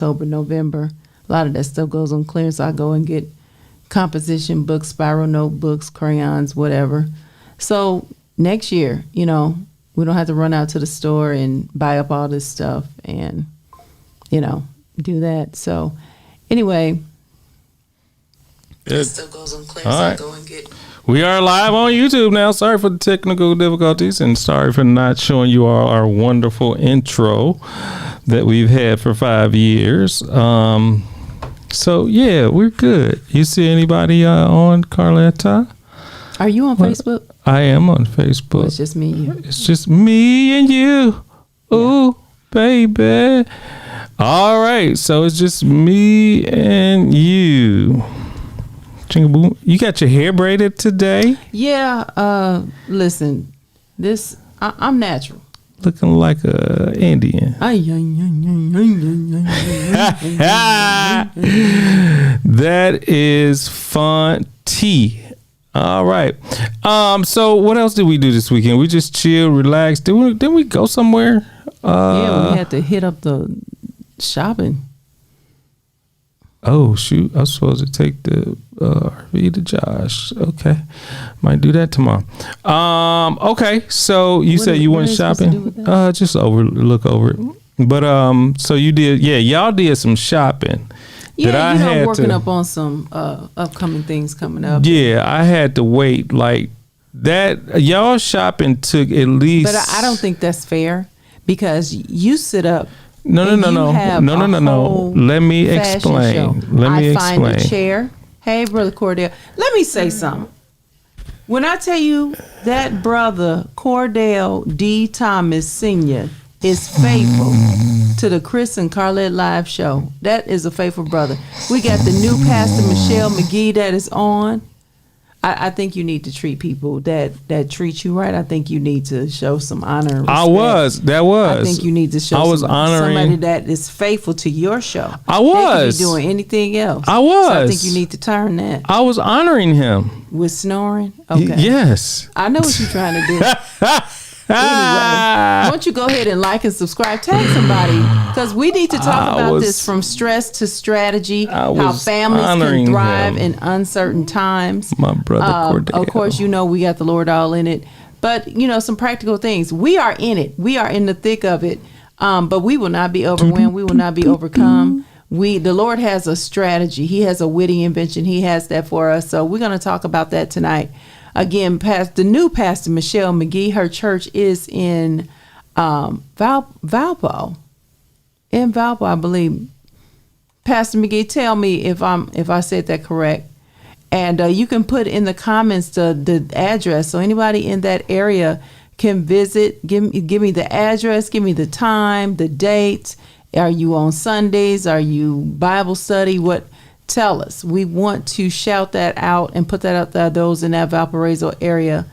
October, November. A lot of that stuff goes on clearance. I go and get composition books, spiral notebooks, crayons, whatever. So next year, we don't have to run out to the store and buy up all this stuff and, do that. So anyway, it still goes on clearance. All right. I go and get. We are live on YouTube now. Sorry for the technical difficulties and sorry for not showing you all our wonderful intro that we've had for 5 years. So yeah, we're good. You see anybody on Carlette? Are you on Facebook? I am on Facebook. Well, it's just me and you. It's just me and you. Ooh, baby. All right, so it's just me and you. You got your hair braided today? Yeah. Listen, I'm natural. Looking like a Indian. That is fun tea. All right. So what else did we do this weekend? We just chill, relax. Didn't we go somewhere? Yeah, we had to hit up the shopping. Oh shoot! I was supposed to take the RV to Josh. Okay, might do that tomorrow. Okay. So you said you went shopping? Just look over it. But so you did? Yeah, y'all did some shopping. Yeah, working up on some upcoming things coming up. Yeah, I had to wait like that. Y'all shopping took at least. But I don't think that's fair because you sit up. No. Let me explain. I find a chair. Hey, Brother Cordell. Let me say something. When I tell you that brother Cordell D. Thomas Sr. is faithful to the Chris and Carlette live show, that is a faithful brother. We got the new Pastor Michelle McGee that is on. I think you need to treat people that treat you right. I think you need to show some honor and respect. I think you need to show somebody that is faithful to your show. I was. They could be doing anything else. I was. So I think you need to turn that. I was honoring him. With snoring? Okay. Yes. I know what you're trying to do. Anyway, why don't you go ahead and like and subscribe, tag somebody, because we need to talk about this from stress to strategy, how families can thrive in uncertain times. My brother Cordell. Of course, we got the Lord all in it, but some practical things. We are in it. We are in the thick of it, but we will not be overwhelmed. We will not be overcome. The Lord has a strategy. He has a witty invention. He has that for us. So we're going to talk about that tonight. Again, the new Pastor Michelle McGee, her church is in Valpo. In Valpo, I believe. Pastor McGee, tell me if I said that correct. And you can put in the comments the address, so anybody in that area can visit. Give me the address, give me the time, the date. Are you on Sundays? Are you Bible study? What? Tell us. We want to shout that out and put that out there. Those in that Valparaiso area,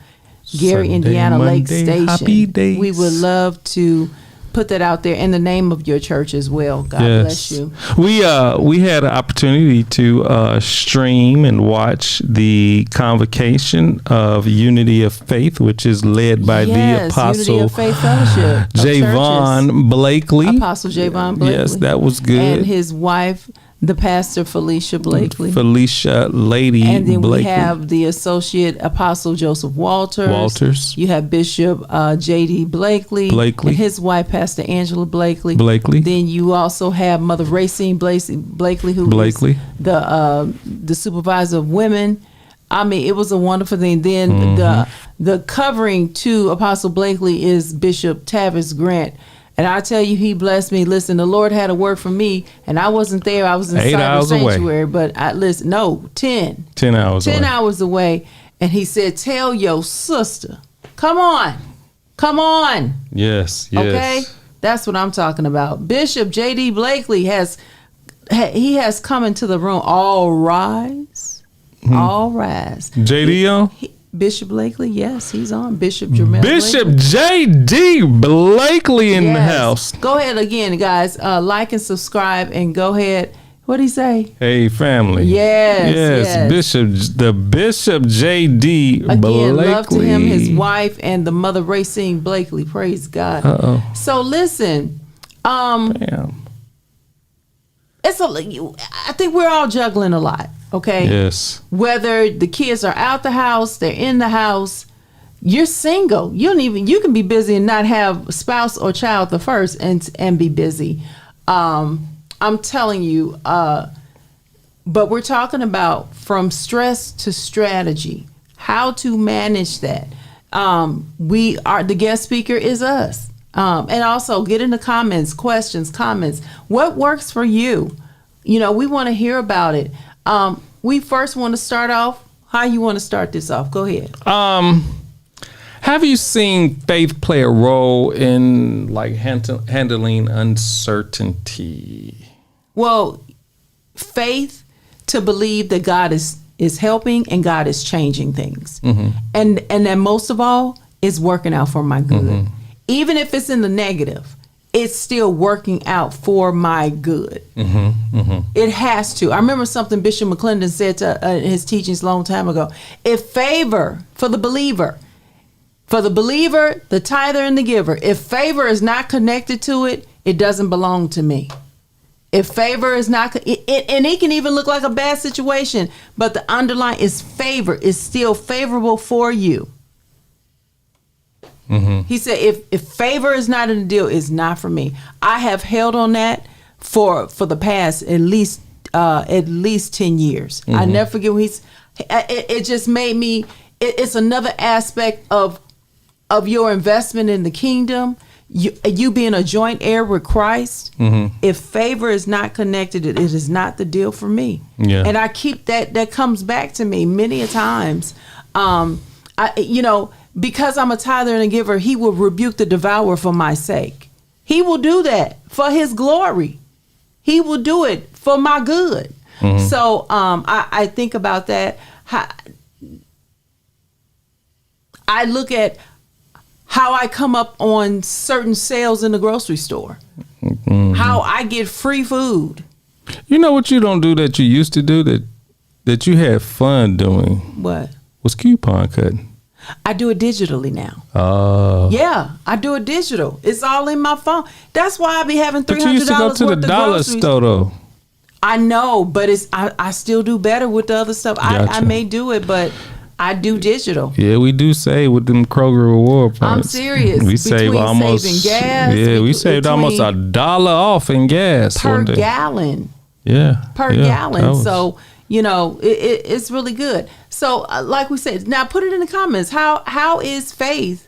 Gary, Sunday, Indiana, Monday, Lake Station. Happy days. We would love to put that out there in the name of your church as well. God bless you. We had an opportunity to stream and watch the convocation of Unity of Faith, which is led by the Apostle Unity of Faith Fellowship Javon Blakely. Apostle Javon Blakely. Yes, that was good. And his wife, the pastor Felicia Blakely. Felicia Lady Blakely. And then we have the associate Apostle Joseph Walters. You have Bishop J.D. Blakely. And his wife, Pastor Angela Blakely. Then you also have Mother Racine Blakely, who is the supervisor of women. I mean, it was a wonderful thing. Then the covering to Apostle Blakely is Bishop Tavis Grant. And I tell you, he blessed me. Listen, the Lord had a word for me, and I wasn't there. I was in Cyber Sanctuary, but 10 hours 10 hours away. And he said, tell your sister, come on. Yes. Okay? That's what I'm talking about. Bishop J.D. Blakely has come into the room. All rise. All rise. J.D. on? Bishop Blakely, yes, he's on. Bishop Jermel Bishop J.D. Blakely in the house. Go ahead again, guys. Like and subscribe, and go ahead. What'd he say? Hey, family. Yes. Bishop J.D. Blakely. Again, love to him, his wife, and the Mother Racine Blakely. Praise God. So listen. Bam. I think we're all juggling a lot. Okay. Yes. Whether the kids are out the house, they're in the house, you're single. You can be busy and not have a spouse or child the first and be busy. I'm telling you, but we're talking about from stress to strategy, how to manage that. The guest speaker is us. And also get in the comments, questions, comments. What works for you? We want to hear about it. We first want to start off. How you want to start this off? Go ahead. Have you seen faith play a role in like handling uncertainty? Well, faith to believe that God is helping and God is changing things. Mm-hmm. And then most of all is working out for my good. Mm-hmm. Even if it's in the negative, it's still working out for my good. Mm-hmm. Mm-hmm. It has to. I remember something Bishop McClendon said to his teachings a long time ago. If favor for the believer, the tither and the giver, if favor is not connected to it, it doesn't belong to me. If favor is not, and it can even look like a bad situation, but the underlying is favor is still favorable for you. Mm-hmm. He said, if favor is not in the deal, it's not for me. I have held on that for the past at least 10 years. Mm-hmm. I never forget when it just made me. It's another aspect of your investment in the kingdom. You being a joint heir with Christ. Mm-hmm. If favor is not connected, it is not the deal for me. Yeah. And I keep that comes back to me many a times. Because I'm a tither and a giver, he will rebuke the devourer for my sake. He will do that for his glory. He will do it for my good. Mm-hmm. So I think about that. I look at how I come up on certain sales in the grocery store. Mm-hmm. How I get free food. You know what you don't do that you used to do that you had fun doing? What? Was coupon cutting. I do it digitally now. Oh. Yeah, I do it digital. It's all in my phone. That's why I be having $300 But you used to go to the dollar store though. I know, but I still do better with the other stuff. Gotcha. I may do it, but I do digital. Yeah, we do save with them Kroger reward points. I'm serious. We save almost saving gas. Yeah, we saved almost $1 off in gas per gallon. Yeah, per gallon. So it's really good. So like we said, now put it in the comments. How is faith?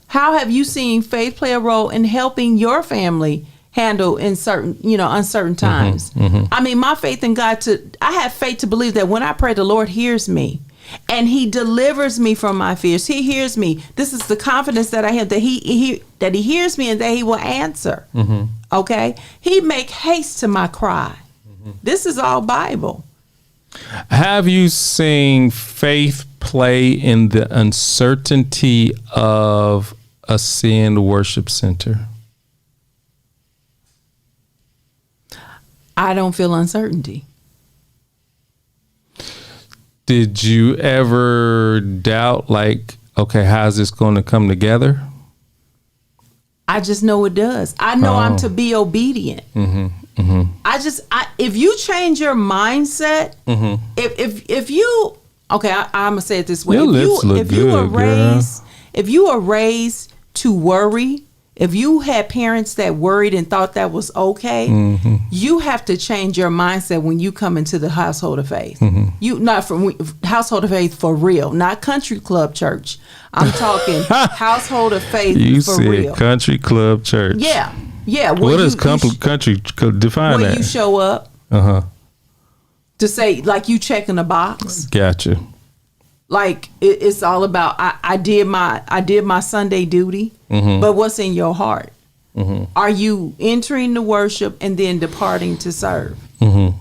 How have you seen faith play a role in helping your family handle in uncertain times? Mm-hmm, mm-hmm. I mean, my faith in God I have faith to believe that when I pray, the Lord hears me. And he delivers me from my fears. He hears me. This is the confidence that I have that he hears me and that he will answer. Mm-hmm. Okay? He make haste to my cry. Mm-hmm. This is all Bible. Have you seen faith play in the uncertainty of a Sin worship center? I don't feel uncertainty. Did you ever doubt, like, okay, how's this going to come together? I just know it does. I know I'm to be obedient. Mm-hmm. Mm-hmm. If you change your mindset, mm-hmm. if you, okay, I'm gonna say it this way: if you are raised to worry, if you had parents that worried and thought that was okay, mm-hmm. you have to change your mindset when you come into the household of faith. Mm-hmm. You not from household of faith for real, not country club church. I'm talking household of faith for real. You said country club church. Yeah. Yeah. What does country define that? When you show up to say, like, you checking a box. Gotcha. Like it's all about I did my Sunday duty, mm-hmm. but what's in your heart? Mm-hmm. Are you entering the worship and then departing to serve? Mm-hmm.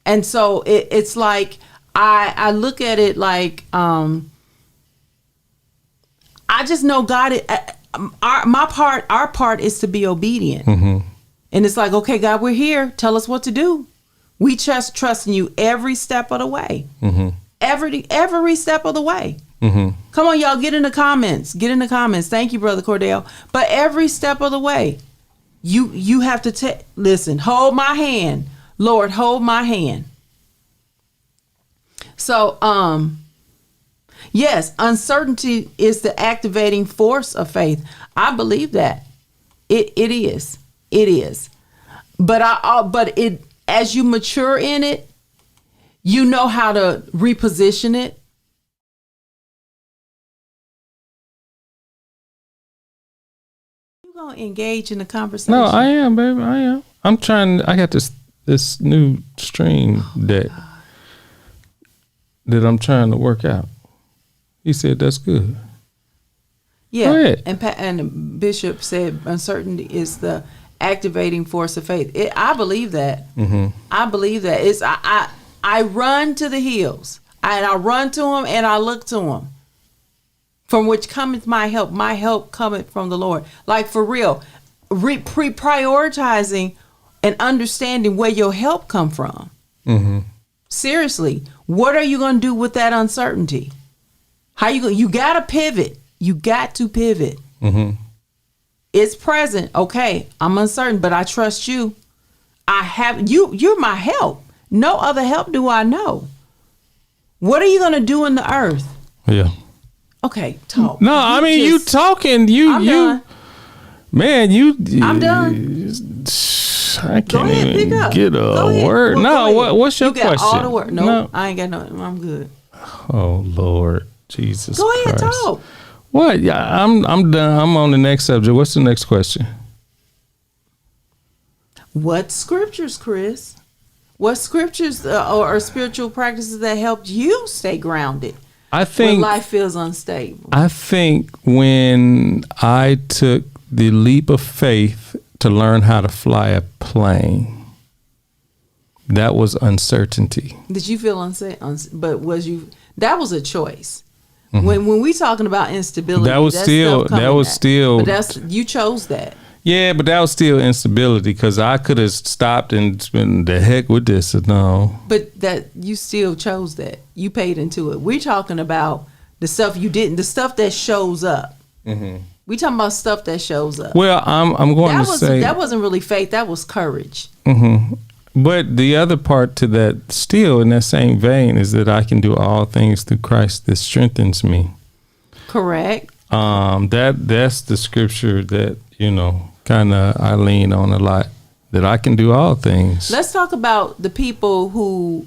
And so it's like I look at it like I just know God. Our part is to be obedient, mm-hmm. and it's like, okay, God, we're here. Tell us what to do. We just trust in you every step of the way. Mm-hmm. Every step of the way. Mm-hmm. Come on, y'all, get in the comments. Thank you, Brother Cordell. But every step of the way, you have to listen. Hold my hand. Lord, hold my hand. So, yes, uncertainty is the activating force of faith. I believe that. It is. It is. But as you mature in it, you know how to reposition it. You're going to engage in the conversation. No, I am, baby. I am. I got this new stream deck that I'm trying to work out. He said that's good. Yeah, and the bishop said uncertainty is the activating force of faith. I believe that. Mm-hmm. I believe that. I run to the hills, and I run to him, and I look to him. From which cometh my help. My help cometh from the Lord. Like, for real, prioritizing and understanding where your help come from. Mm-hmm. Seriously, what are you going to do with that uncertainty? How you got to pivot. You got to pivot. Mm-hmm. It's present. Okay, I'm uncertain, but I trust you. I have you. You're my help. No other help do I know. What are you going to do in the earth? Yeah. Okay, talk. No, I mean, you talking. Done. Man, I'm done. I can't even get a word. No, what's your question? All the word. No, I ain't got no. I'm good. Oh Lord, Jesus. Go ahead, Christ. talk. What? Yeah, I'm done. I'm on the next subject. What's the next question? What scriptures, Chris? What scriptures or spiritual practices that helped you stay grounded? I think when life feels unstable. I think when I took the leap of faith to learn how to fly a plane, that was uncertainty. Did you feel unsafe? But was you? That was a choice. Mm-hmm. When we talking about instability, that was still. But you chose that. Yeah, but that was still instability because I could have stopped and been the heck with this. No. But that you still chose that. You paid into it. We're talking about the stuff you didn't. The stuff that shows up. Mm-hmm. We talking about stuff that shows up. Well, I'm going to say that wasn't really faith. That was courage. Mm-hmm. But the other part to that, still in that same vein, is that I can do all things through Christ that strengthens me. Correct. That's the scripture that, kind of I lean on a lot, that I can do all things. Let's talk about the people who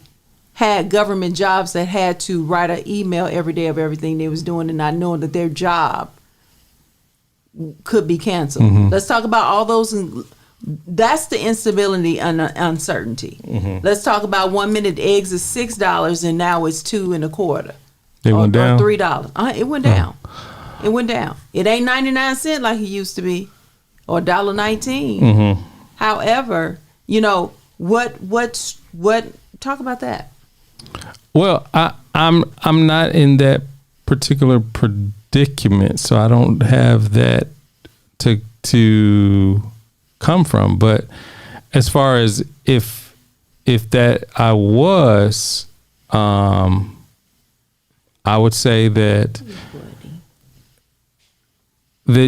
had government jobs that had to write an email every day of everything they was doing and not knowing that their job could be canceled. Mm-hmm. Let's talk about all those. That's the instability and uncertainty. Mm-hmm. Let's talk about 1 minute eggs is $6 and now it's $2.25. They went down. Or $3. It went down. It went down. It ain't 99 cents like it used to be, or $1.19. Mm-hmm. However, what? Talk about that. Well, I'm not in that particular predicament, so I don't have that to come from. But as far as if that I was, I would say that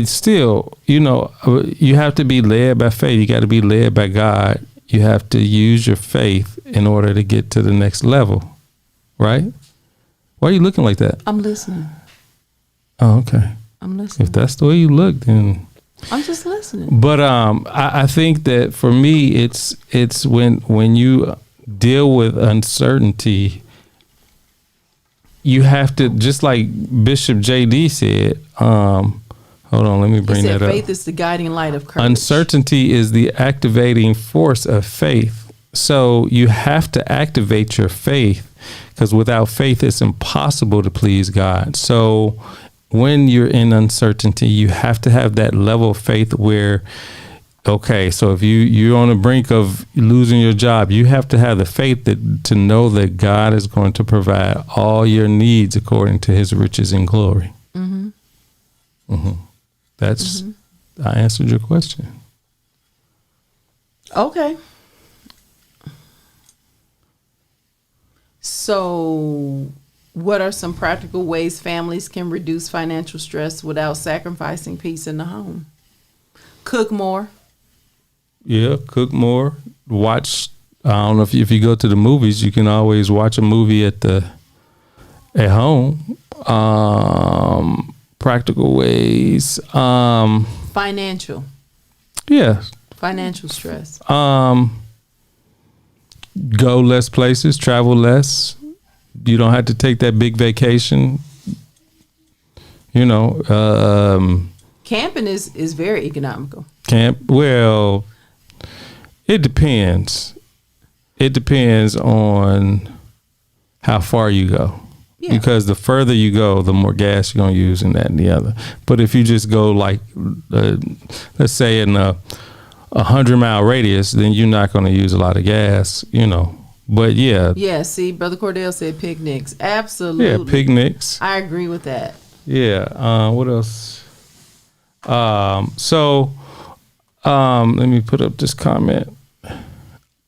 still, you have to be led by faith. You got to be led by God. You have to use your faith in order to get to the next level, right? Why are you looking like that? I'm listening. Oh, okay. I'm listening. If that's the way you look, then I'm just listening. But I think that for me, it's when you deal with uncertainty, you have to, just like Bishop JD said. Hold on, let me bring that up. Faith is the guiding light of courage. Uncertainty is the activating force of faith. So you have to activate your faith, because without faith, it's impossible to please God. So when you're in uncertainty, you have to have that level of faith where, okay, so if you're on the brink of losing your job, you have to have the faith to know that God is going to provide all your needs according to his riches and glory. Mm-hmm. Mm-hmm. That's, I answered your question. Okay. So what are some practical ways families can reduce financial stress without sacrificing peace in the home? Cook more. Yeah, cook more. Watch I don't know if you go to the movies, you can always watch a movie at home. Practical ways. Financial. Yeah. Financial stress. Go less places, travel less. You don't have to take that big vacation. Camping is very economical. Well, it depends. It depends on how far you go. Yeah. Because the further you go, the more gas you're going to use in that and the other. But if you just go like, let's say in a 100-mile radius, then you're not going to use a lot of gas, But yeah. Yeah, see, Brother Cordell said picnics. Absolutely. Yeah, picnics. I agree with that. Yeah. What else? Let me put up this comment.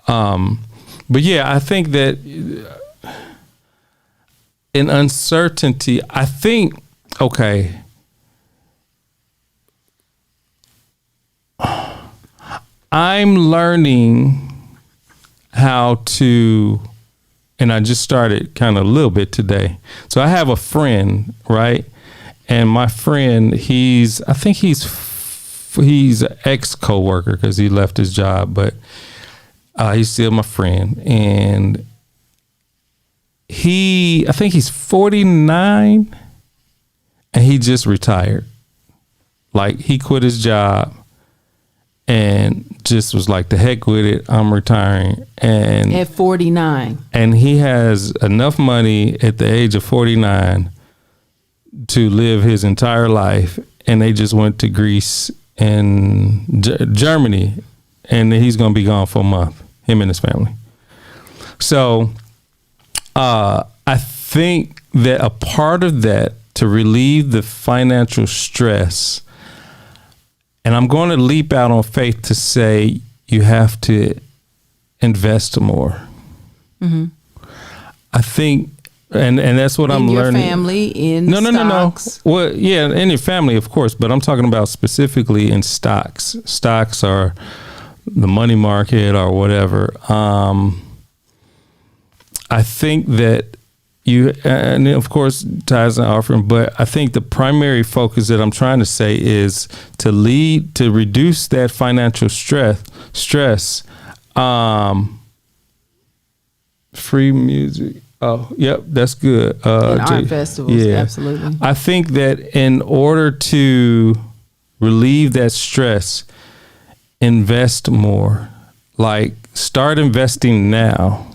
But yeah, I think that in uncertainty, I'm learning how to, and I just started kind of a little bit today. So I have a friend, right? And my friend, he's an ex-coworker because he left his job, but he's still my friend. And I think he's 49 and he just retired. Like he quit his job and just was like, the heck with it, I'm retiring. And at 49. And he has enough money at the age of 49 to live his entire life. And they just went to Greece and Germany, and he's going to be gone for a month, him and his family. So I think that a part of that, to relieve the financial stress, and I'm going to leap out on faith to say you have to invest more. Mm-hmm. I think, and that's what I'm learning. In your family, in stocks? No. Well, yeah, in your family, of course, but I'm talking about specifically in stocks. Stocks are the money market or whatever. I think that and of course, tithes and offering, but I think the primary focus that I'm trying to say is to reduce that financial stress. Free music. Oh, yep, that's good. Art festivals, yeah. Absolutely. I think that in order to relieve that stress, invest more. Like, start investing now.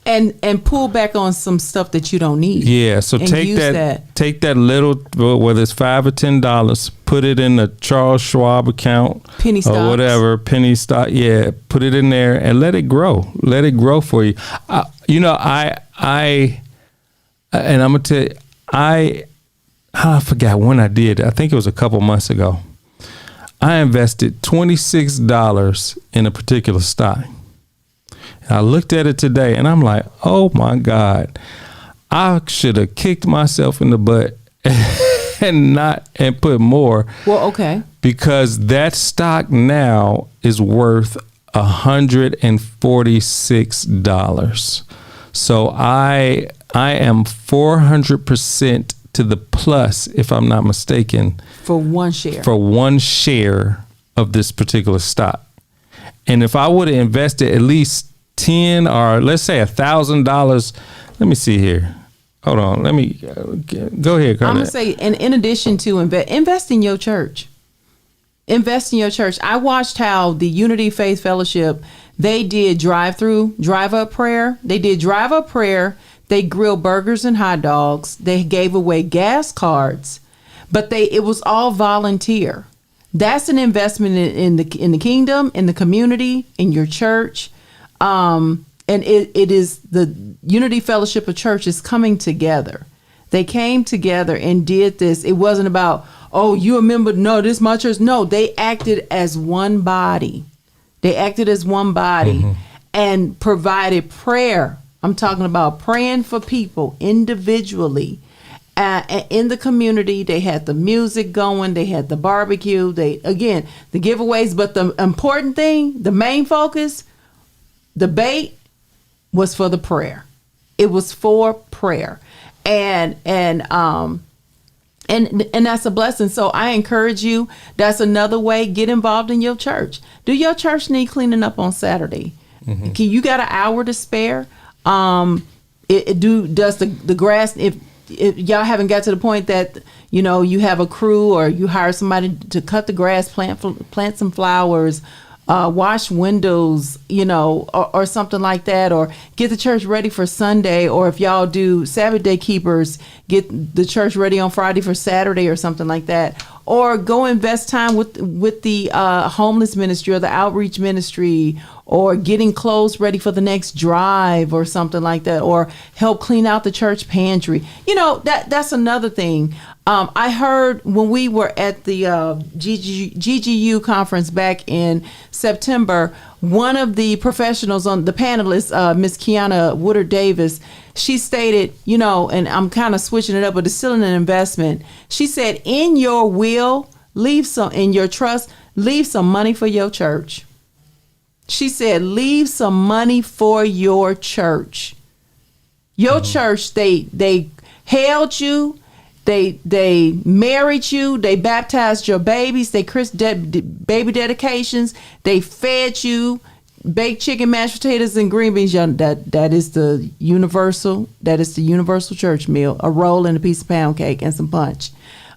And pull back on some stuff that you don't need. Yeah, so take that little, whether it's $5 or $10, put it in a Charles Schwab account, penny stocks or whatever, penny stock. Yeah, put it in there and let it grow. Let it grow for you. And I'm gonna tell you, I forgot when I did. I think it was a couple months ago. I invested $26 in a particular stock. I looked at it today and I'm like, oh my God, I should have kicked myself in the butt and put more. Well, okay. Because that stock now is worth $146. So I am 400% to the plus, if I'm not mistaken. For one share. For one share of this particular stock. And if I would have invested at least $10 or let's say $1,000. Let me see here. Hold on. Let me go ahead, Carlette. I'm gonna say, and in addition to invest in your church. Invest in your church. I watched how the Unity Faith Fellowship, they did drive-up prayer. They did drive-up prayer. They grilled burgers and hot dogs. They gave away gas cards, but it was all volunteer. That's an investment in the kingdom, in the community, in your church. And it is the Unity Fellowship of Churches coming together. They came together and did this. It wasn't about, oh, you a member? No, this is my church. No, they acted as one body. Mm-hmm. And provided prayer. I'm talking about praying for people individually. In the community, they had the music going. They had the barbecue. The giveaways. But the important thing, the main focus, the bait was for the prayer. It was for prayer. And that's a blessing. So I encourage you. That's another way. Get involved in your church. Do your church need cleaning up on Saturday? Mm-hmm. You got an hour to spare? Does the grass, if y'all haven't got to the point that, you know, you have a crew or you hire somebody to cut the grass, plant some flowers, wash windows, you know, or something like that, or get the church ready for Sunday, or if y'all do Sabbath day keepers, get the church ready on Friday for Saturday or something like that, or go invest time with the homeless ministry or the outreach ministry, or getting clothes ready for the next drive or something like that, or help clean out the church pantry. You know, that's another thing. I heard when we were at the GGU conference back in September, one of the professionals on the panelists, Miss Kiana Woodard Davis, she stated, you know, and I'm kind of switching it up, but it's still an investment. She said, in your will, in your trust, leave some money for your church. She said, leave some money for your church. Your church, they held you. They married you. They baptized your babies. They baby dedications. They fed you baked chicken, mashed potatoes, and green beans. That is the universal. That is the universal church meal: a roll and a piece of pound cake and some punch.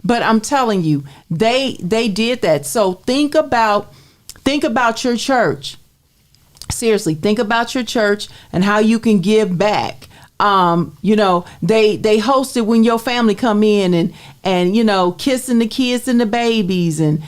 But I'm telling you, they did that. So think about your church. Seriously, think about your church and how you can give back. You know, they host it when your family come in and you know, kissing the kids and the babies and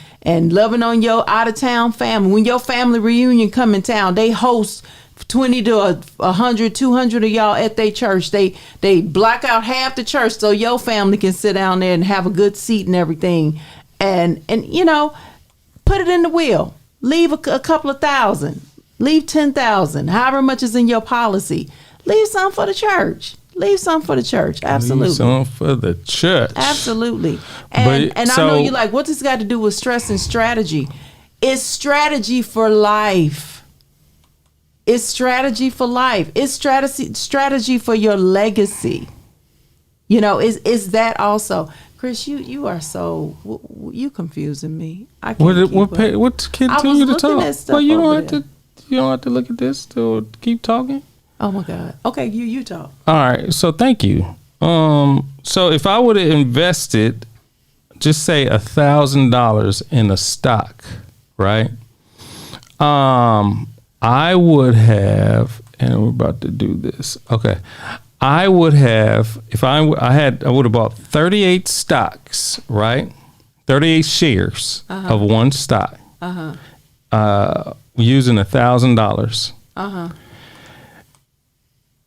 loving on your out of town family. When your family reunion come in town, they host 20 to 100, 200 of y'all at their church. They block out half the church so your family can sit down there and have a good seat and everything. And you know, put it in the will. Leave a couple of thousand. Leave 10,000. However much is in your policy. Leave some for the church. Leave some for the church. Absolutely. Leave some for the church. Absolutely. And I know you're like, what's this got to do with stress and strategy? It's strategy for life. It's strategy for life. It's strategy for your legacy. You know, is that also. Chris, you are so, you confusing me. I can't what continue to talk? Well, you don't have to look at this to keep talking. Oh my God. Okay, you talk. All right. So thank you. So if I would have invested, just say $1,000 in a stock, right? I would have, and we're about to do this. Okay. I would have, if I would have bought 38 stocks, right? 38 shares of one stock. Using $1,000.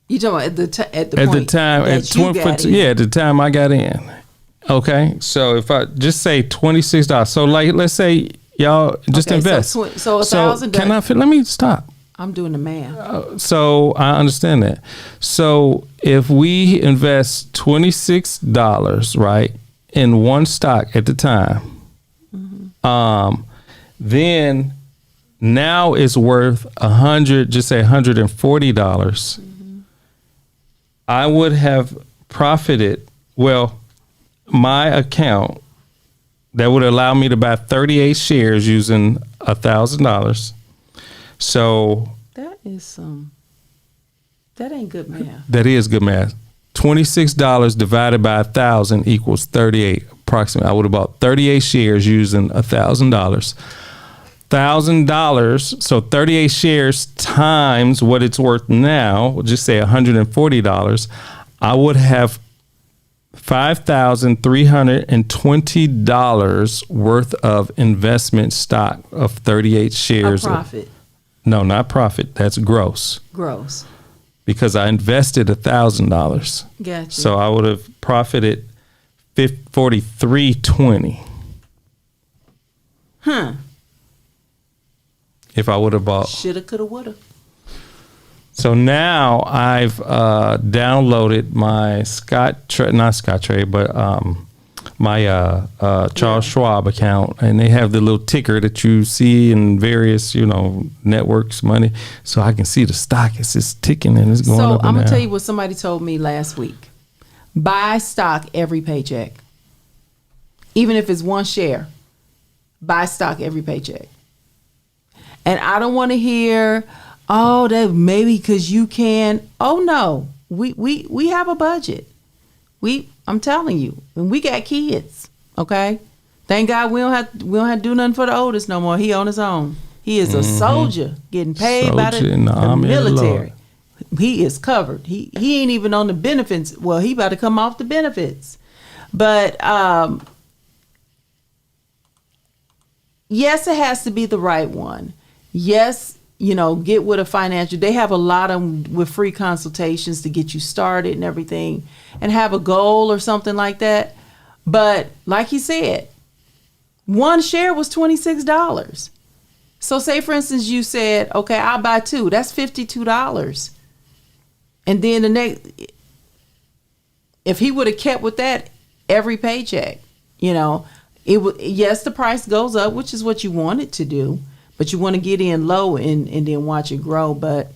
You talking about at the time I got in. Okay, so if I just say $26, so like let's say y'all just invest. So $1,000. Let me stop. I'm doing the math. So I understand that. So if we invest $26, right, in one stock at the time, then now it's worth $140. I would have profited. Well, my account that would allow me to buy 38 shares using $1,000. So that ain't good math. That is good math. $26 divided by 1,000 equals 38 approximately. I would have bought 38 shares using $1,000. $1,000, so 38 shares times what it's worth now, we'll just say $140, I would have $5,320 worth of investment stock of 38 shares. A profit. No, not profit. That's gross. Gross. Because I invested $1,000. Gotcha. So I would have profited $43.20. If I would have bought. Shoulda, coulda, woulda. So now I've downloaded my Charles Schwab account, and they have the little ticker that you see in various, networks, money. So I can see the stock. It's just ticking and it's going up. So I'm going to tell you what somebody told me last week. Buy stock every paycheck. Even if it's one share, buy stock every paycheck. And I don't want to hear, oh, that maybe because you can. Oh, no. We have a budget. I'm telling you, and we got kids, okay? Thank God we don't have to do nothing for the oldest no more. He on his own. He is a soldier getting paid by the military. He is covered. He ain't even on the benefits. Well, he about to come off the benefits. But yes, it has to be the right one. Yes, get with a financial. They have a lot of them with free consultations to get you started and everything, and have a goal or something like that. But like you said, one share was $26. So say, for instance, you said, okay, I'll buy 2. That's $52. And then the next, if he would have kept with that every paycheck, it would. Yes, the price goes up, which is what you want it to do. But you want to get in low and then watch it grow. But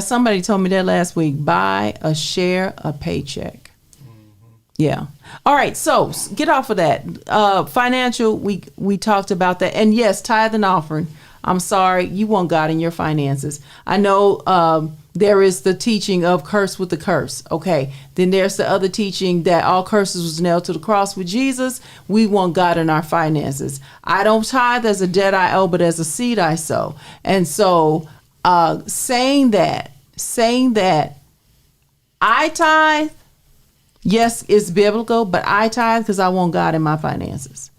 somebody told me that last week. Buy a share, a paycheck. Mm-hmm. Yeah. All right. So get off of that. Financial, we talked about that. And yes, tithe and offering. I'm sorry. You want God in your finances. I know there is the teaching of curse with the curse. Okay. Then there's the other teaching that all curses was nailed to the cross with Jesus. We want God in our finances. I don't tithe as a debt I owe, but as a seed I sow. And so saying that I tithe, yes, it's biblical, but I tithe because I want God in my finances.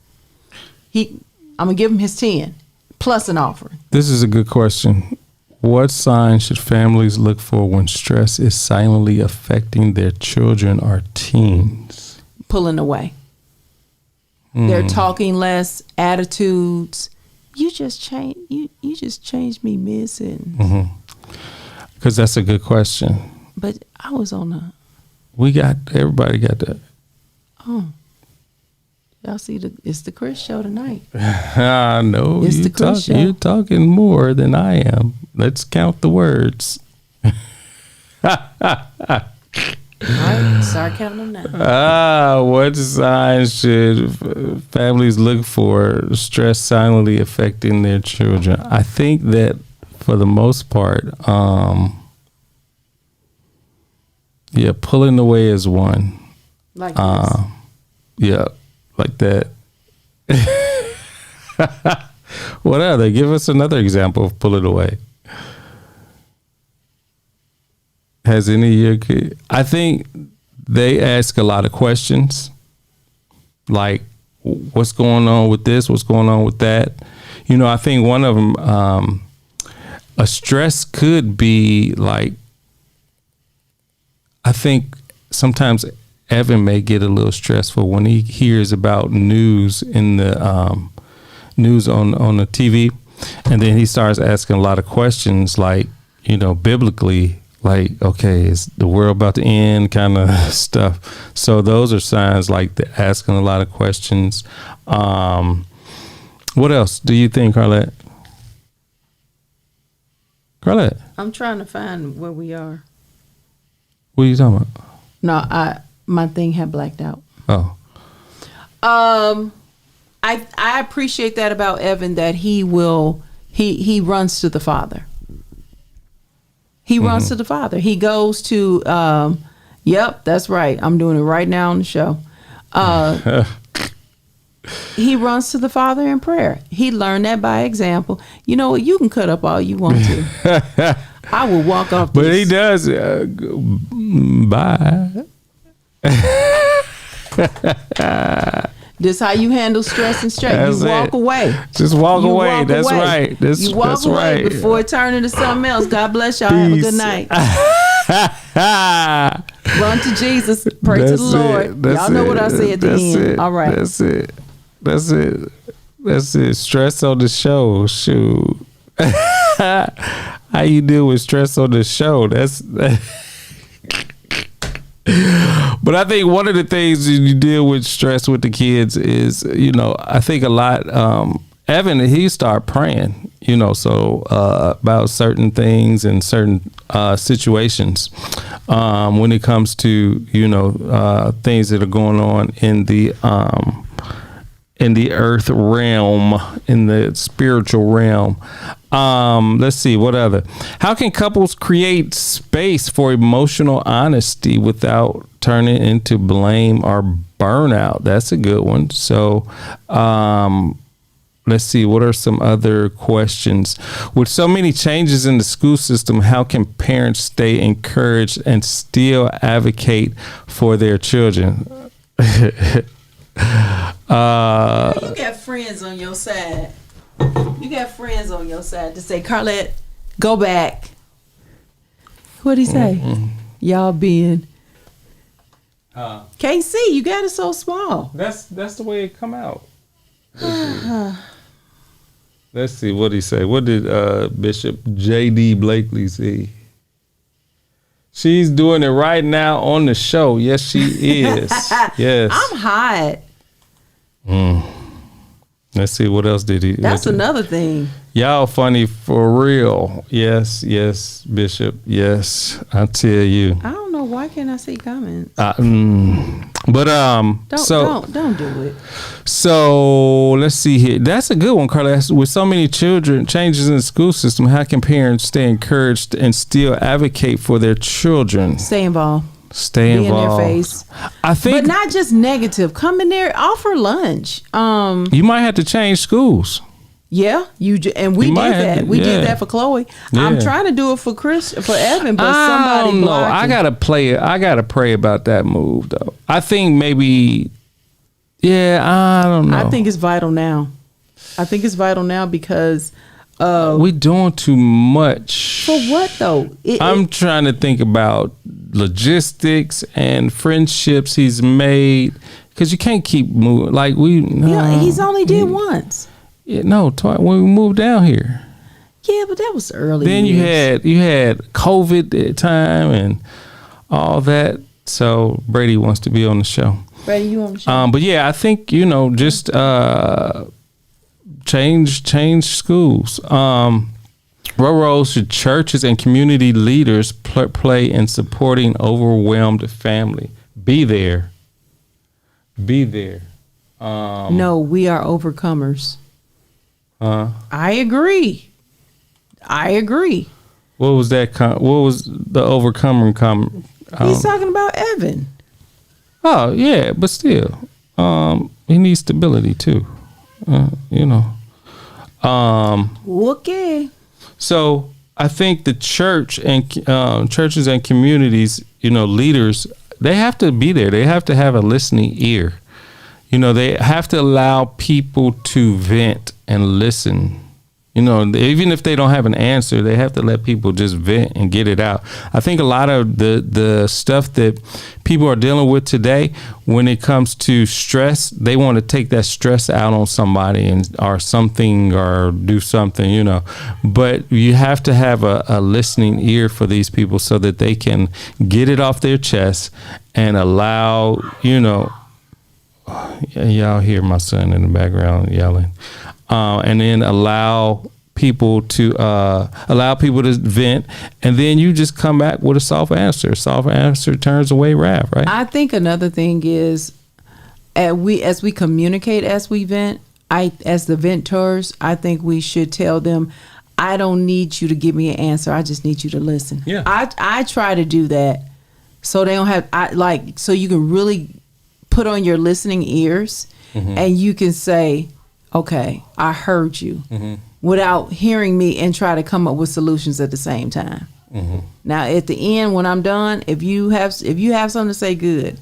I'm going to give him his 10 plus an offering. This is a good question. What signs should families look for when stress is silently affecting their children or teens? Pulling away. They're talking less, attitudes. You just changed me, miss. Because that's a good question. But I was on a... Everybody got that. Oh. Y'all see, it's the Chris show tonight. I know. It's the Chris show. You're talking more than I am. Let's count the words. All right, start counting them now. What signs should families look for stress silently affecting their children? I think that for the most part, pulling away is one. Like this? Yeah, like that. What other? Give us another example of pulling away. Has any of your kids? I think they ask a lot of questions, like what's going on with this? What's going on with that? I think one of them, a stress could be like, I think sometimes Evan may get a little stressful when he hears about news in the news on the TV, and then he starts asking a lot of questions, like biblically. Like, okay, is the world about to end kind of stuff? So those are signs, like asking a lot of questions. What else do you think, Carlette? Carlette? I'm trying to find where we are. What are you talking about? No, my thing had blacked out. Oh. I appreciate that about Evan, that he runs to the Father. He runs to the Father. He goes to, yep, that's right. I'm doing it right now on the show. He runs to the Father in prayer. He learned that by example. You know what? You can cut up all you want to. I will walk off this. But he does. Bye. This how you handle stress and stress. You walk away. Just walk away. That's right. You walk away before it turns into something else. God bless y'all. Peace. Have a good night. Run to Jesus. Pray to the Lord. Y'all know what I say at the end. All right. That's it. Stress on the show. Shoot. How you deal with stress on the show? But I think one of the things you deal with stress with the kids is, I think a lot, Evan, he started praying, about certain things and certain situations when it comes to, things that are going on in the earth realm, in the spiritual realm. Let's see, what other? How can couples create space for emotional honesty without turning into blame or burnout? That's a good one. So, let's see, what are some other questions? With so many changes in the school system, how can parents stay encouraged and still advocate for their children? You got friends on your side. You got friends on your side to say, Carlette, go back. What'd he say? Mm-hmm. Y'all being can't see. You got it so small. That's the way it come out. Let's see what he say. What did Bishop J.D. Blakely say? She's doing it right now on the show. Yes, she is. Yes. I'm hot. Let's see, what else did he? That's another thing. Y'all funny for real. Yes, Bishop. Yes, I tell you. I don't know, why can't I see comments? But don't do it. So let's see here. That's a good one, Carlette. With so many children changes in the school system, how can parents stay encouraged and still advocate for their children? Stay involved. Stay involved. In their face. I think, but not just negative. Come in there, offer lunch. You might have to change schools. Yeah, we did that. We did that for Chloe. Yeah. I'm trying to do it for Evan, but somebody blocked him. I gotta pray about that move though. I think maybe. Yeah, I don't know. I think it's vital now. Because we're doing too much. For what though? I'm trying to think about logistics and friendships he's made, because you can't keep moving like we. He's only did once. Yeah, no, twice when we moved down here. Yeah, but that was early. Then years. you had COVID at the time and all that. So Brady wants to be on the show. Brady, you on the show? But yeah, I think just change schools. What role should churches and community leaders play in supporting overwhelmed family? Be there. No, we are overcomers. I agree. What was that? What was the overcomer? He's talking about Evan. Oh yeah, but still, he needs stability too. Okay. So I think the church and churches and communities, leaders, they have to be there. They have to have a listening ear. They have to allow people to vent and listen. Even if they don't have an answer, they have to let people just vent and get it out. I think a lot of the stuff that people are dealing with today, when it comes to stress, they want to take that stress out on somebody or something, or do something, But you have to have a listening ear for these people so that they can get it off their chest and allow, y'all hear my son in the background yelling. And then allow people to vent, and then you just come back with a soft answer. Soft answer turns away wrath, right? I think another thing is, as we communicate, as we vent, as the venters, I think we should tell them, I don't need you to give me an answer. I just need you to listen. Yeah. I try to do that, so they don't have so you can really put on your listening ears, and you can say, okay, I heard you, without hearing me and try to come up with solutions at the same time. Now, at the end, when I'm done, if you have something to say, good,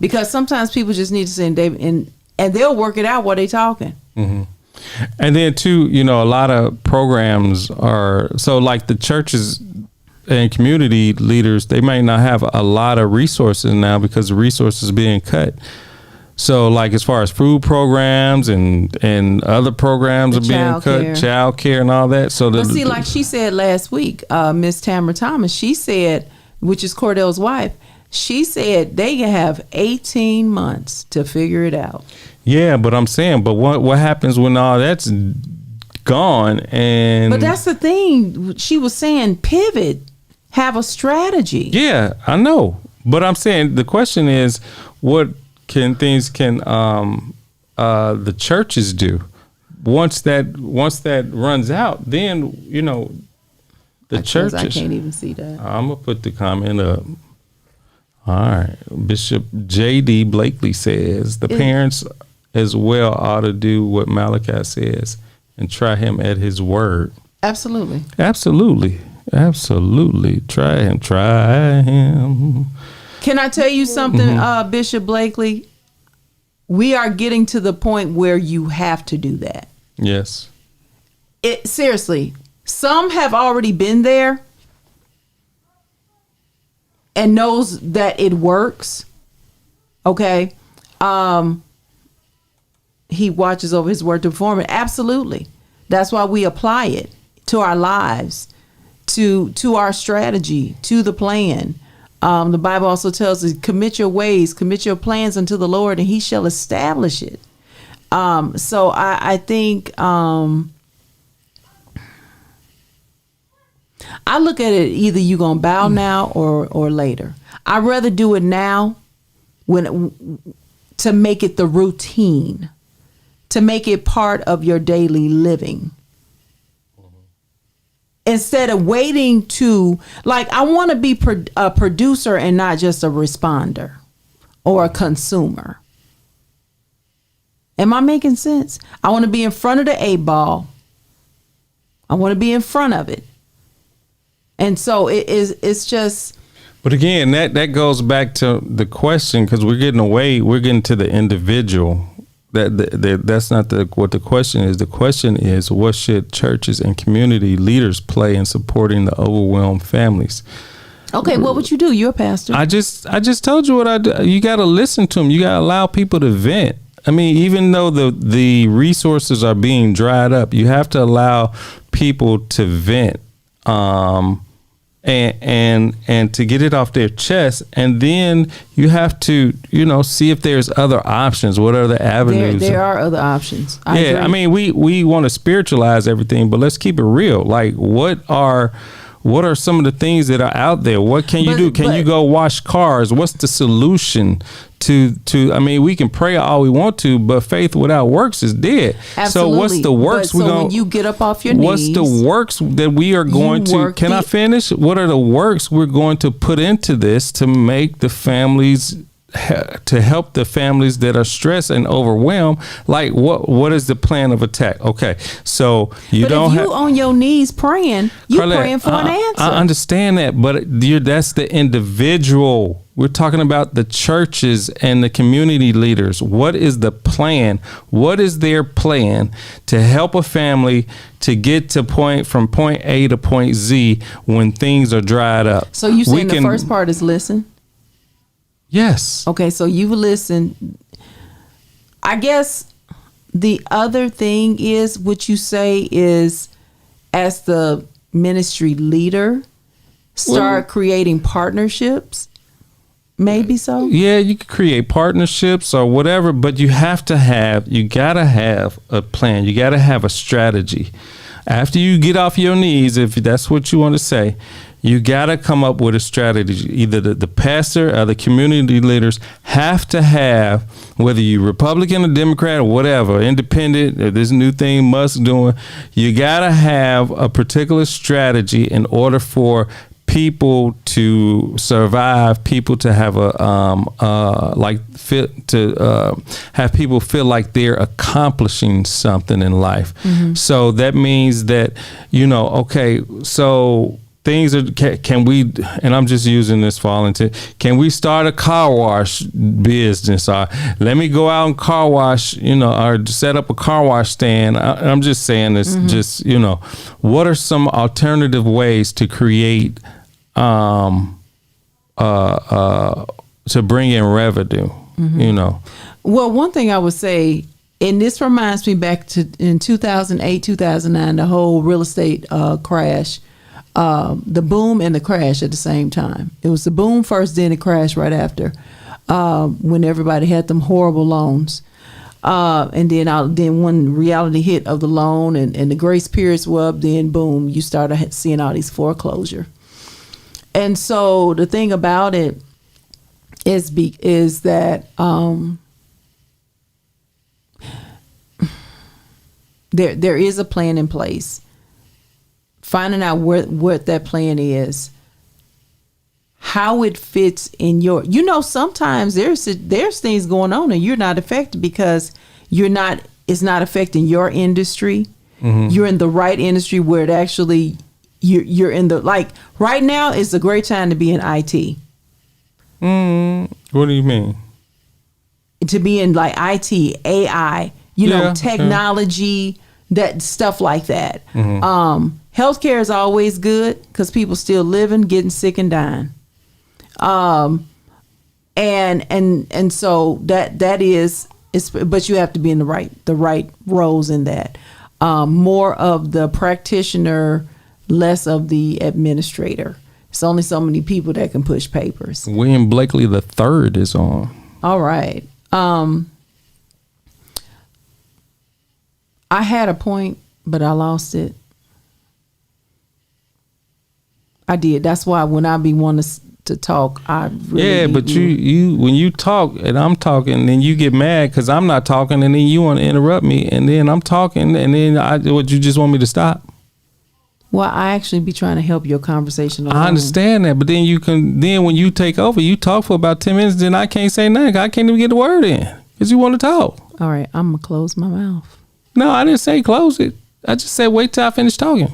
because sometimes people just need to say, and they'll work it out while they're talking. And then too, a lot of programs are like the churches and community leaders, they might not have a lot of resources now because the resources are being cut. So like as far as food programs and other programs are being cut, child care and all that. So like she said last week, Miss Tamara Thomas, she said, which is Cordell's wife, She said they can have 18 months to figure it out. Yeah, but I'm saying, but what happens when all that's gone? And but that's the thing. She was saying pivot, have a strategy. Yeah, I know. But I'm saying the question is, what can the churches do once that runs out? Then the churches. I can't even see that. I'm gonna put the comment up. All right, Bishop J.D. Blakely says the parents as well ought to do what Malachi says and try him at his word. Absolutely. Try him. Can I tell you something, Bishop Blakely? We are getting to the point where you have to do that. Yes. Seriously, some have already been there and knows that it works. Okay. He watches over his word to perform it. Absolutely. That's why we apply it to our lives, to our strategy, to the plan. The Bible also tells us, commit your ways, commit your plans unto the Lord, and he shall establish it. So I think I look at it, either you're going to bow now or later. I'd rather do it now to make it the routine, to make it part of your daily living. Instead of waiting to, I want to be a producer and not just a responder or a consumer. Am I making sense? I want to be in front of the 8-ball. I want to be in front of it. And so it's just. But again, that goes back to the question, because we're getting to the individual. That's not what the question is. The question is, what should churches and community leaders play in supporting the overwhelmed families? Okay, what would you do? You're a pastor. I just told you what I do. You got to listen to them. You got to allow people to vent. I mean, even though the resources are being dried up, you have to allow people to vent. And to get it off their chest, and then you have to, see if there's other options. What are the avenues? There are other options. I agree. I mean, we want to spiritualize everything, but let's keep it real. Like, what are some of the things that are out there? What can you do? Can you go wash cars? What's the solution to? I mean, we can pray all we want to, but faith without works is dead. Absolutely. So what's the works when you get up off your knees? What's the works that we are going to? Can I finish? What are the works we're going to put into this to make the families? To help the families that are stressed and overwhelmed? Like, what is the plan of attack? Okay, so if you on your knees praying, you Carlette, praying for an answer. I understand that, but that's the individual. We're talking about the churches and the community leaders. What is the plan? What is their plan to help a family to get from point A to point Z when things are dried up? So you saying the first part is listen? Yes. Okay, so you listen. I guess the other thing is, what you say is, as the ministry leader, start creating partnerships. Maybe so. Yeah, you could create partnerships or whatever, but you gotta have a plan. You gotta have a strategy. After you get off your knees, if that's what you want to say, you got to come up with a strategy. Either the pastor or the community leaders have to have, whether you're Republican or Democrat or whatever, independent, or this new thing Musk doing, you got to have a particular strategy in order for people to survive, people to have have people feel like they're accomplishing something in life. Mm-hmm. So that means that, okay, so things are, can we, and I'm just using this for volunteer, can we start a car wash business, or let me go out and car wash, or set up a car wash stand? I'm just saying this, just, what are some alternative ways to create, to bring in revenue, Well, one thing I would say, and this reminds me back to in 2008, 2009, the whole real estate crash. the boom and the crash at the same time. It was the boom first, then the crash right after, when everybody had them horrible loans. And then when reality hit of the loan and the grace periods were up, then boom, you started seeing all these foreclosure. And so the thing about it is that there is a plan in place. Finding out what that plan is, how it fits in your, sometimes there's things going on and you're not affected because it's not affecting your industry. Mm-hmm. You're in the right industry where it actually, you're in the, like right now is a great time to be in IT. What do you mean? To be in like IT, AI, technology, that stuff like that. Mm-hmm. Healthcare is always good because people still living, getting sick and dying. And so that is, but you have to be in the right roles in that. More of the practitioner, less of the administrator. It's only so many people that can push papers. William Blakely III is on. All right. I had a point, but I lost it. I did. That's why when I be wanting to talk, I really but you when you talk and I'm talking, then you get mad because I'm not talking, and then you want to interrupt me, and then I'm talking, and then what you just want me to stop? Well, I actually be trying to help your conversation along. I understand that, but then when you take over, you talk for about 10 minutes, then I can't say nothing. I can't even get the word in because you want to talk. All right, I'm gonna close my mouth. No, I didn't say close it. I just said wait till I finish talking.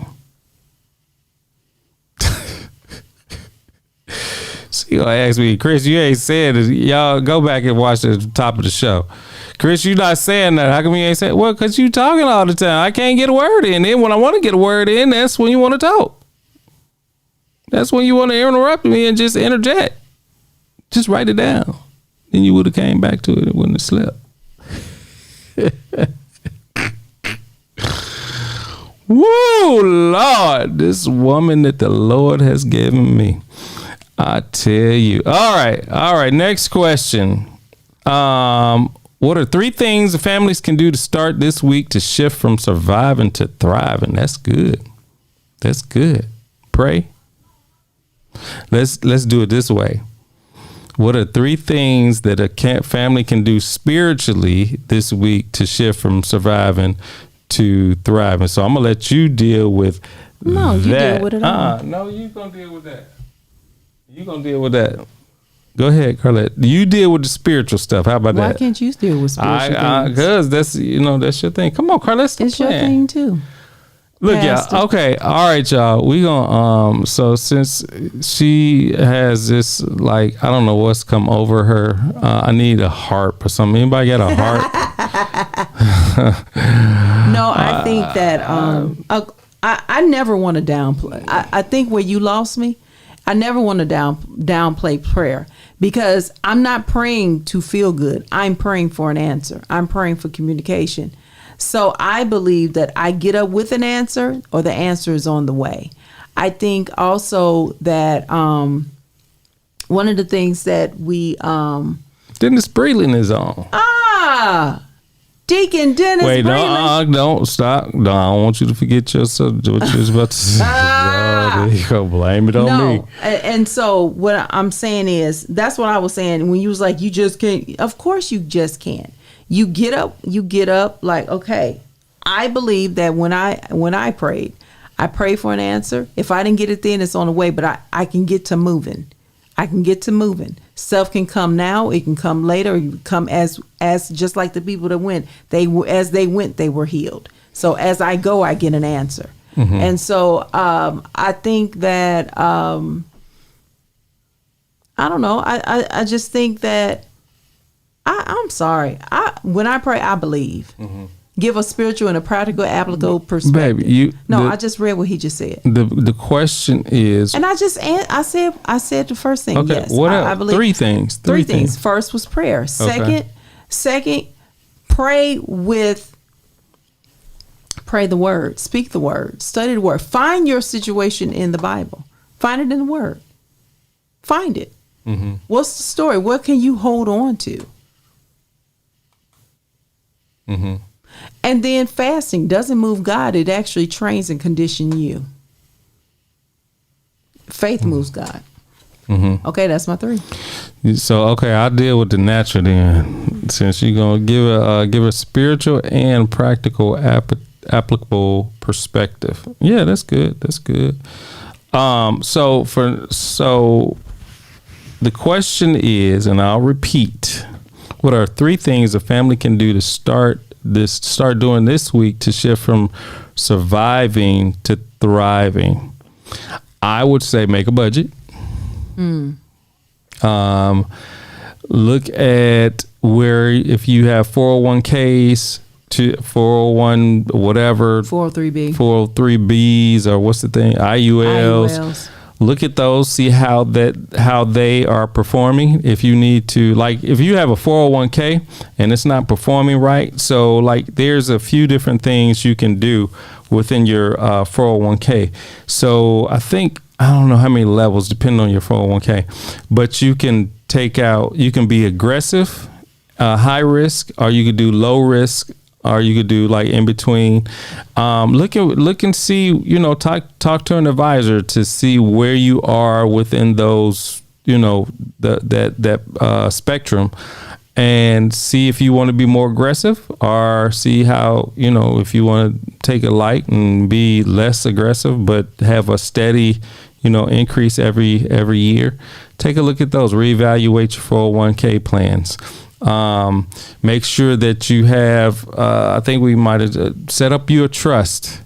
She gonna ask me, Chris, you ain't said it. Y'all go back and watch the top of the show. Chris, you not saying that. How come you ain't saying? Well, because you talking all the time. I can't get a word in. Then when I want to get a word in, that's when you want to talk. That's when you want to interrupt me and just interject. Just write it down. Then you would have came back to it. It wouldn't have slipped. Woo, Lord. This woman that the Lord has given me. I tell you. All right. Next question. What are 3 things families can do to start this week to shift from surviving to thriving? That's good. Pray. Let's do it this way. What are 3 things that a family can do spiritually this week to shift from surviving to thriving? So I'm gonna let you deal with that. No, you deal with it all. No, you gonna deal with that. Go ahead, Carlette. You deal with the spiritual stuff. How about that? Why can't you deal with spiritual things? Because that's your thing. Come on, Carlette. It's your thing too. Look, y'all. Okay, all right, y'all. We gonna So since she has this, like, I don't know what's come over her. I need a harp or something. Anybody got a harp? No, I think that I never want to downplay. I think where you lost me, I never want to downplay prayer because I'm not praying to feel good. I'm praying for an answer. I'm praying for communication. So I believe that I get up with an answer or the answer is on the way. I think also that one of the things that we Dennis Breland is on. Deacon Dennis. Wait, don't stop. No, I don't want you to forget yourself. What you was about to say. There you go. Blame it on me. And so what I'm saying is, that's what I was saying when you was like, you just can't. Of course, you just can't. You get up. Like, okay, I believe that when I prayed, I prayed for an answer. If I didn't get it then, it's on the way. But I can get to moving. Stuff can come now. It can come later. It can come as just like the people that went. They were healed. So as I go, I get an answer. Mm-hmm. And so I think that I don't know. I just think that I'm sorry. When I pray, I believe. Mm-hmm. Give a spiritual and a practical, applicable perspective. Baby, I just read what he just said. The question is, and I said the first thing. Okay, yes, what else? I believe 3 things. 3 things. First was prayer. Second, pray with Pray the word. Speak the word. Study the word. Find your situation in the Bible. Find it in the word. Find it. Mm-hmm. What's the story? What can you hold on to? Mm-hmm. And then fasting doesn't move God. It actually trains and conditions you. Faith moves God. Mm-hmm. Okay, that's my 3. So, okay, I'll deal with the natural then. Since you're going to give a spiritual and practical applicable perspective. Yeah, that's good. That's good. So the question is, and I'll repeat, what are 3 things a family can do to start doing this week to shift from surviving to thriving? I would say make a budget. Look at where, if you have 401ks to 401 whatever 403Bs or what's the thing, IULs. Look at those, see how they are performing. If you need to, like, if you have a 401k and it's not performing right, so like there's a few different things you can do within your 401k. So I don't know how many levels depending on your 401k, but you can be aggressive, high risk, or you could do low risk, or you could do like in between. Look and see, talk to an advisor to see where you are within those, that spectrum, and see if you want to be more aggressive, or see how, if you want to take it light and be less aggressive, but have a steady, increase every year. Take a look at those, reevaluate your 401k plans. Make sure that you have, I think we might have set up you a trust.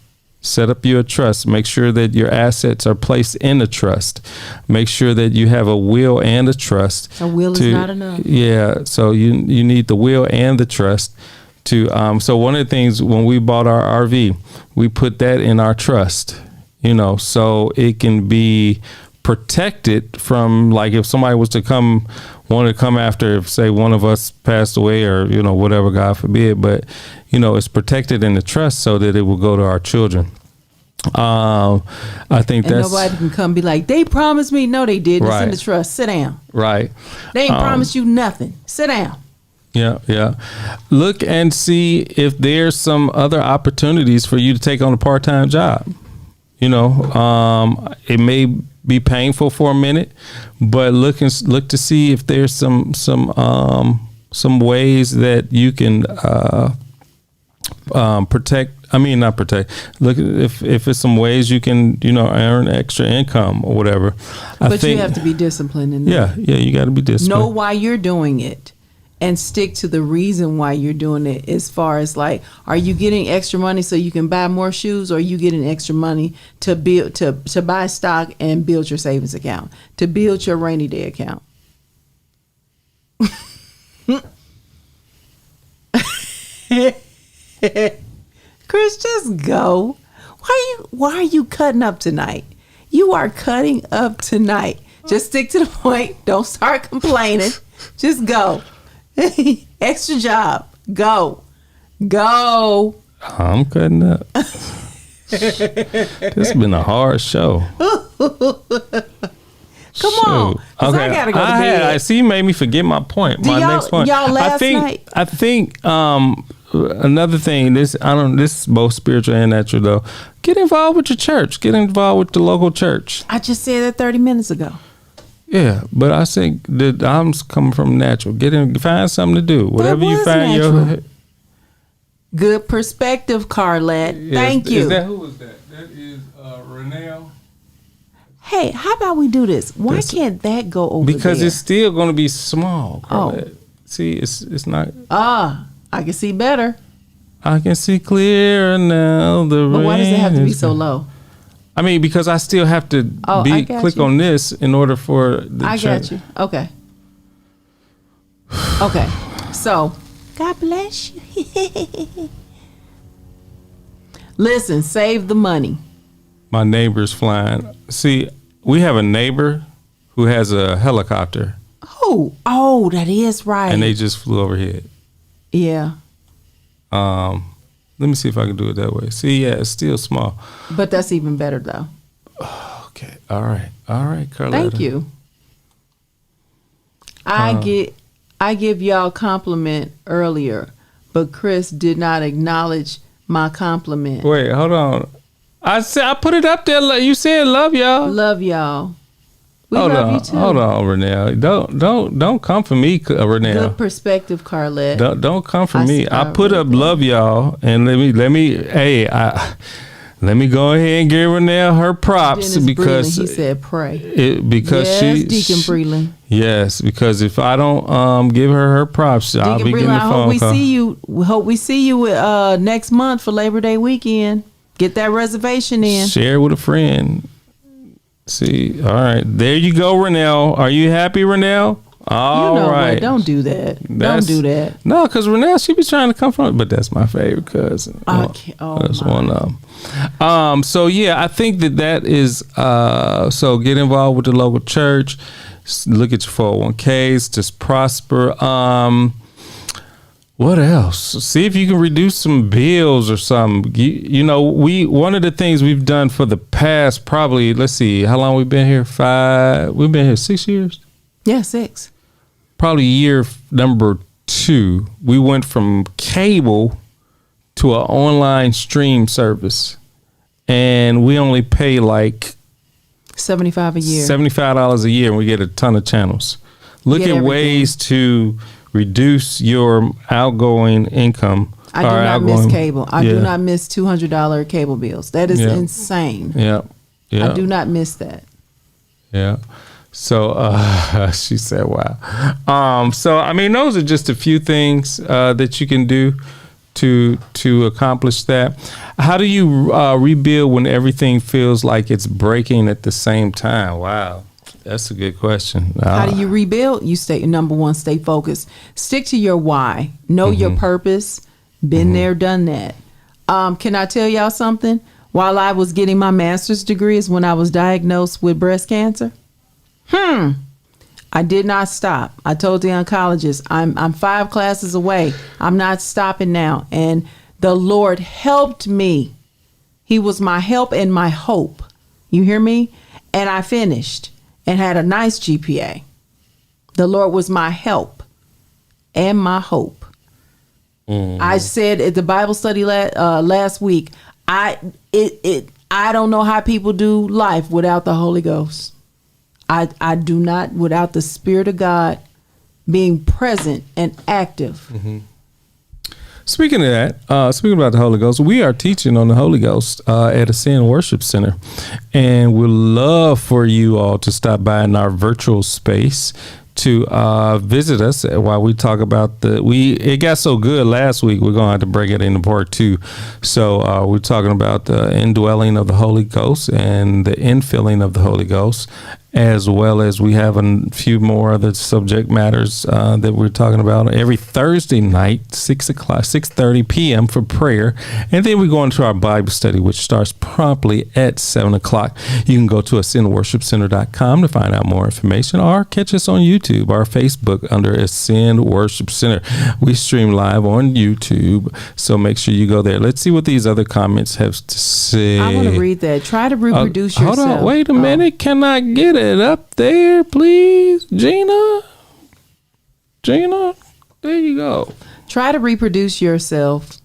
Make sure that your assets are placed in a trust. Make sure that you have a will and a trust. A will is not enough. Yeah. So you need the will and the trust to, so one of the things when we bought our RV, we put that in our trust, so it can be protected from, like, if somebody was to want to come after, if say one of us passed away or, whatever, God forbid, but, it's protected in the trust so that it will go to our children. I think and that's nobody can come be like, they promised me. No, they didn't. Right. It's in the trust. Sit down. Right. They ain't promised you nothing. Sit down. Yeah. Look and see if there's some other opportunities for you to take on a part-time job. It may be painful for a minute, but look to see if there's some ways that you can protect. I mean, not protect. Look if it's some ways you can earn extra income or whatever. But you have to be disciplined in that. Yeah, you got to be disciplined. Know why you're doing it, and stick to the reason why you're doing it. As far as like, are you getting extra money so you can buy more shoes, or are you getting extra money to build to buy stock and build your savings account, to build your rainy day account? Chris, just go. Why are you cutting up tonight? You are cutting up tonight. Just stick to the point. Don't start complaining. Just go. Extra job. Go. I'm cutting up. This has been a hard show. Come on. Okay. I gotta go to bed. I see you made me forget my point. Next point. Y'all last night. I think another thing, this is both spiritual and natural though. Get involved with your church. Get involved with the local church. I just said that 30 minutes ago. Yeah, but I think that I'm coming from natural. Find something to do. Whatever you find natural. Good perspective, Carlette. Thank you. Who is that? That is Renee. Hey, how about we do this? Why can't that go over because there? It's still going to be small, Carlette. See, it's not. I can see better. I can see clearer now. But why does it have to be so low? I mean, because I still have to click on this in order for the got you. Okay. Okay. So, God bless you. Listen, save the money. My neighbor's flying. See, we have a neighbor who has a helicopter. Oh, that is right. And they just flew overhead. Yeah. Let me see if I can do it that way. See, yeah, it's still small. But that's even better, though. Okay. All right, Carlette. Thank you. I give y'all compliment earlier, but Chris did not acknowledge my compliment. Wait, hold on. I put it up there. You said love y'all. Love y'all. We love you too. Hold on, Renelle. Don't come for me, Renelle. Good perspective, Carlette. Don't come for me. I put up love y'all, and let me go ahead and give Renelle her props. Dennis because Breland, he said pray. Because Deacon Breland. Yes, because if I don't give her props, Deacon I'll be Breland, getting the phone call. Hope we see you next month for Labor Day weekend. Get that reservation in. Share with a friend. See, all right, there you go, Renelle. Are you happy, Renelle? All right. What? Don't do that. Don't do that. No, because Renelle, she be trying to come from, but that's my favorite cousin. That's one of them. So yeah, I think that is. So get involved with the local church. Look at your 401ks. Just prosper. What else? See if you can reduce some bills or something. One of the things we've done for the past probably, let's see, how long we've been here? 5. We've been here 6 years. Yeah, 6. Probably year number 2. We went from cable to an online stream service, and we only pay like $75 a year. $75 a year, and we get a ton of channels. Look at ways to reduce your outgoing income. I do not miss cable. I do not miss $200 cable bills. That is insane. Yeah. I do not miss that. Yeah. So she said, wow. So, I mean, those are just a few things that you can do to accomplish that. How do you rebuild when everything feels like it's breaking at the same time? Wow. That's a good question. How do you rebuild? You number one, stay focused. Stick to your why. Know your purpose. Been there, done that. Can I tell y'all something? While I was getting my master's degree is when I was diagnosed with breast cancer. I did not stop. I told the oncologist, I'm 5 classes away. I'm not stopping now. And the Lord helped me. He was my help and my hope. You hear me? And I finished and had a nice GPA. The Lord was my help and my hope. I said at the Bible study last week, I don't know how people do life without the Holy Ghost. I do not, without the Spirit of God being present and active. Speaking of that, speaking about the Holy Ghost, we are teaching on the Holy Ghost at Ascend Worship Center, and we'd love for you all to stop by in our virtual space to visit us while we talk about it got so good last week, we're gonna have to break it into part 2. So we're talking about the indwelling of the Holy Ghost and the infilling of the Holy Ghost, as well as we have a few more other subject matters that we're talking about every Thursday night, 6:30 p.m. for prayer. And then we go into our Bible study, which starts promptly at 7 o'clock. You can go to ascendworshipcenter.com to find out more information, or catch us on YouTube or Facebook under Ascend Worship Center. We stream live on YouTube, so make sure you go there. Let's see what these other comments have to say. I want to read that. Try to reproduce yourself. Hold on, wait a minute. Can I get it up there, please? Gina, there you go. Try to reproduce yourself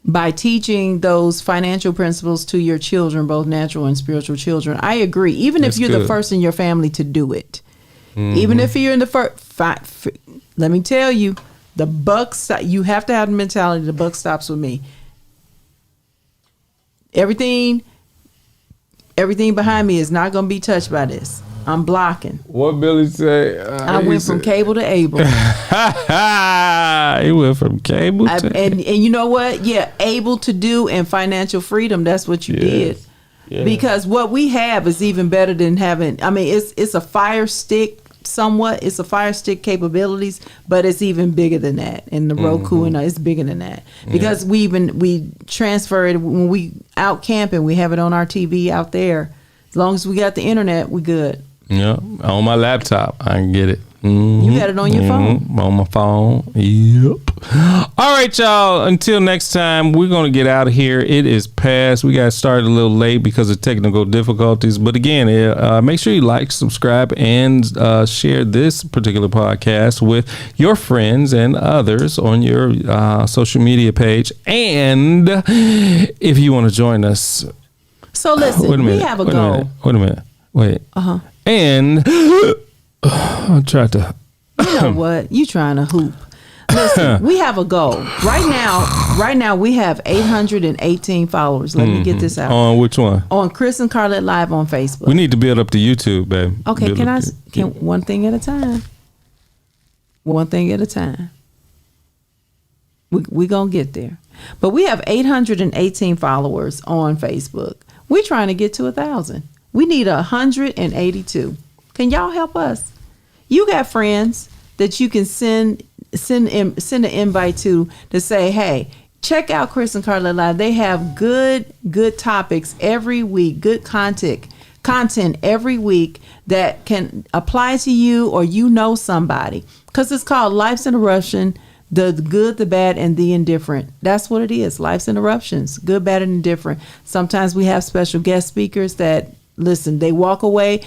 by teaching those financial principles to your children, both natural and spiritual children. I agree. Even if you're the first in your family to do it. Even if you're in the first, let me tell you, the buck, you have to have the mentality, the buck stops with me. Everything behind me is not going to be touched by this. I'm blocking. What Billy say? I went from cable to able. He went from cable to and you know what? Yeah, able to do and financial freedom. That's what you did. Yeah. Because what we have is even better than having. I mean, it's a Fire Stick. Somewhat, it's a Fire Stick capabilities, but it's even bigger than that. And the Roku and it's bigger than that because we transfer it when we out camping. We have it on our TV out there. As long as we got the internet, we good. Yeah, on my laptop, I can get it. You got it on your phone. On my phone. Yep. All right, y'all. Until next time, we're going to get out of here. It is past. We got started a little late because of technical difficulties. But again, make sure you like, subscribe, and share this particular podcast with your friends and others on your social media page. And if you want to join us. So listen, we have a goal. Wait a minute. Wait. And I tried to. You know what? You trying to hoop. Listen, we have a goal. Right now we have 818 followers. Let me get this out. On which one? On Chris and Carlette Live on Facebook. We need to build up the YouTube, babe. Okay, can one thing at a time. One thing at a time. We gonna get there. But we have 818 followers on Facebook. We're trying to get to 1,000. We need 182. Can y'all help us? You got friends that you can send an invite to say, hey, check out Chris and Carlette Live. They have good topics every week, good content every week that can apply to you or you know somebody. Because it's called Life's Interruption, the good, the bad, and the indifferent. That's what it is. Life's interruptions, good, bad, and indifferent. Sometimes we have special guest speakers that, listen, you walk away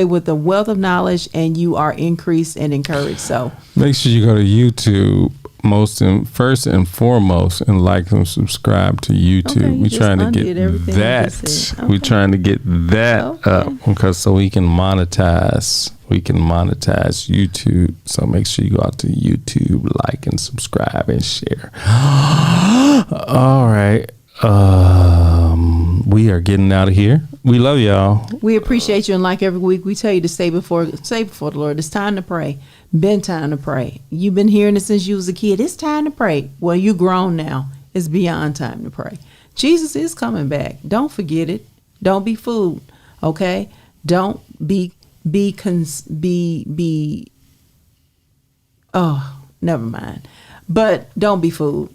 with a wealth of knowledge and you are increased and encouraged. So make sure you go to YouTube first and foremost and like and subscribe to YouTube. Okay, we're trying to get that. Okay. We're trying to get that up because so we can monetize. We can monetize YouTube. So make sure you go out to YouTube, like and subscribe and share. All right. We are getting out of here. We love y'all. We appreciate you, and like every week, we tell you to stay before the Lord. It's time to pray. Been time to pray. You've been hearing it since you was a kid. It's time to pray. Well, you grown now. It's beyond time to pray. Jesus is coming back. Don't forget it. Don't be fooled. Okay? Don't never mind. But don't be fooled.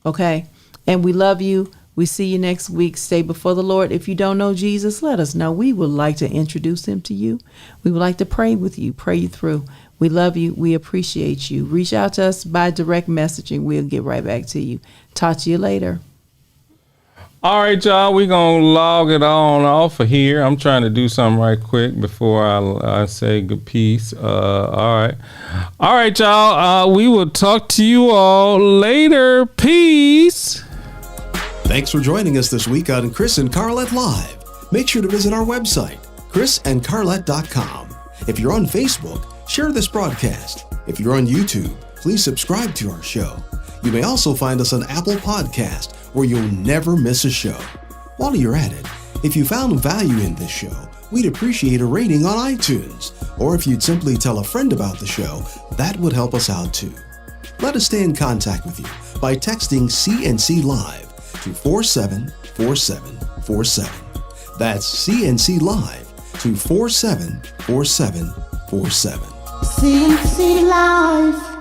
Okay? And we love you. We see you next week. Stay before the Lord. If you don't know Jesus, let us know. We would like to introduce him to you. We would like to pray with you, pray you through. We love you. We appreciate you. Reach out to us by direct messaging. We'll get right back to you. Talk to you later. All right, y'all. We're going to log it on off of here. I'm trying to do something right quick before I say good peace. All right, y'all. We will talk to you all later. Peace. Thanks for joining us this week on Chris and Carlette Live. Make sure to visit our website, chrisandcarlette.com. If you're on Facebook, share this broadcast. If you're on YouTube, please subscribe to our show. You may also find us on Apple Podcast, where you'll never miss a show. While you're at it, if you found value in this show, we'd appreciate a rating on iTunes. Or if you'd simply tell a friend about the show, that would help us out too. Let us stay in contact with you by texting CNC Live to 474747. That's CNC Live to 474747. CNC Live.